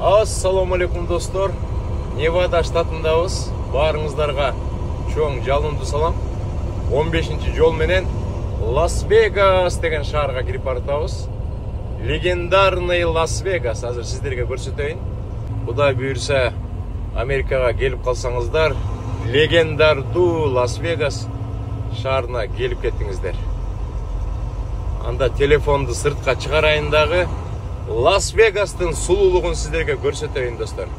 Ассаламу алейкум достор. Невада штатындабыз. Барыңыздарга чоң жалынды салам. 15-ші жол менен Лас-Вегас деген шаарга кирип баратабыз. Легендарный Лас-Вегас азыр сиздерге көрсөтөйүн. Кудай буйрса Америкага келип калсаңыздар, легендардуу Лас-Вегас шаарына келип кеттиңиздер. Анда телефонду сыртка чыгарайын дагы Лас-Вегастын сулуулугун сиздерге көрсөтөйүн достор.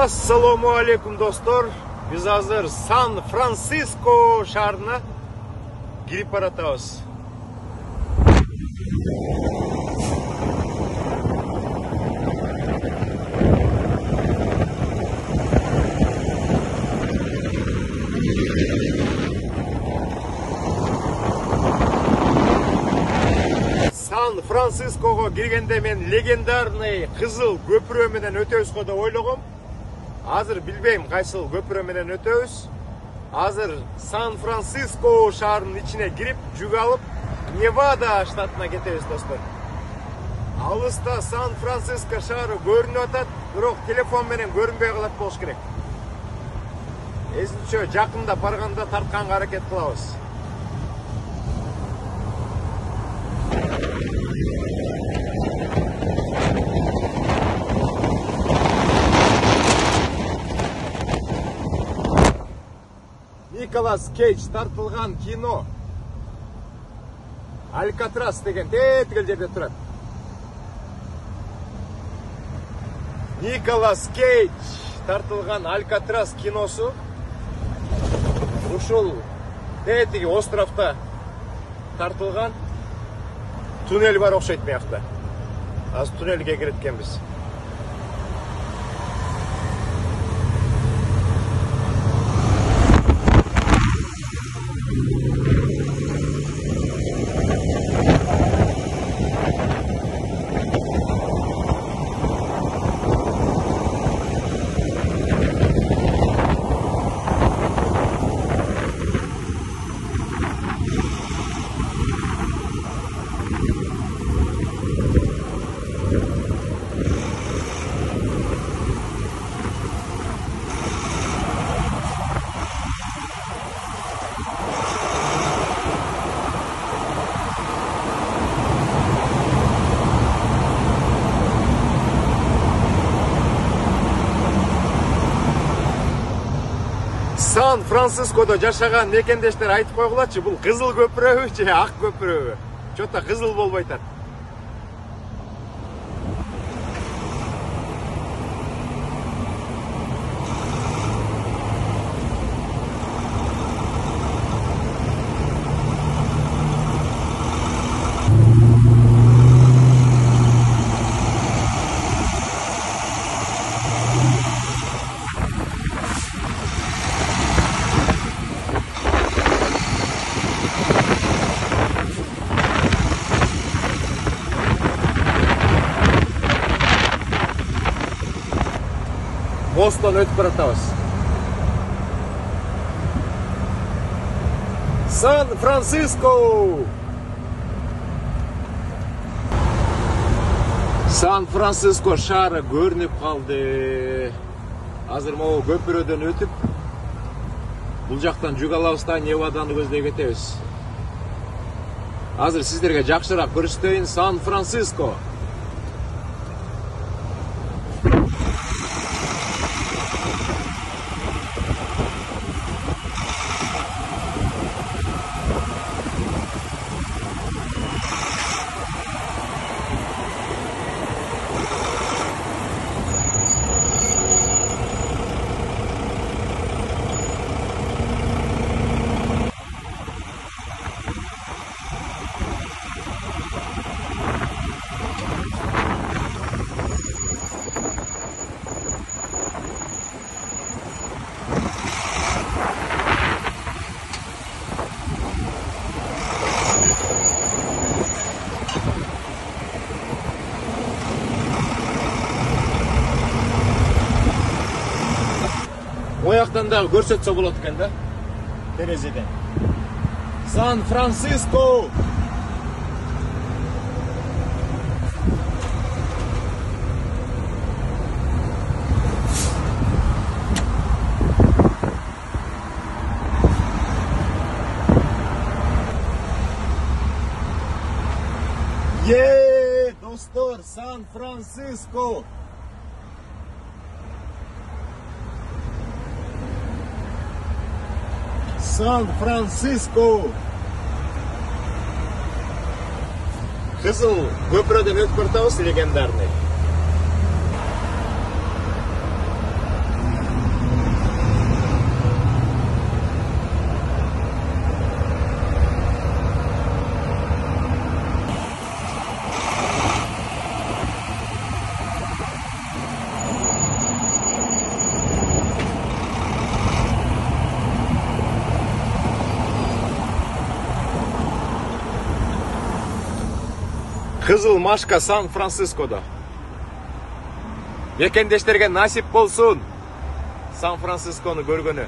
Ассаламу алейкум достор. Биз азыр Сан-Франциско шаарына кирип баратабыз. Сан-Франциского киргенде мен легендарный кызыл көпүрө менен өтөбүз го деп ойлогом. Азыр билбейм кайсыл көпүрө менен өтөбүз. Азыр Сан-Франциско шаарынын ичине кирип, жүк алып, Невада штатына кетебиз достор. Алыста Сан-Франциско шаары көрүнүп атат, бирок телефон менен көрүнбөй калат болуш керек. Эсинчө жакында барганда тартканга аракет кылабыз. Николас Кейдж тартылған кино Алькатрас деген тетігіл жерде тұрады. Николас Кейдж тартылған Алькатрас киносу ушул тетиги островта тартылған. Туннель бар окшойт биякта. Азыр туннелге кирет экенбиз. Сан-Францискодо жашаган мекендештер айтып койгулачы, бул кызыл көпүрөбү же ак көпүрөбү? Чота кызыл болбой атат. Мосттон өтүп баратабыз. Сан-Франциско! Сан-Франциско шаары көрүнүп калды. Азыр могу көпүрөдөн өтүп, бул жактан жүк алабыз да Неваданы көздөй кетебиз. Азыр сиздерге жакшыраак көрсөтөйүн Сан-Франциско. Ояқтан да көрсетсе болады екен да, терезеден. Сан-Франциско! Достор, Сан-Франциско! Сан-Франциско! Кызыл көпүрөдөн өтүп баратабыз, легендарный. Кызыл машка Сан-Францискодо. Мекендештерге насип болсун Сан-Францискону көргөнү.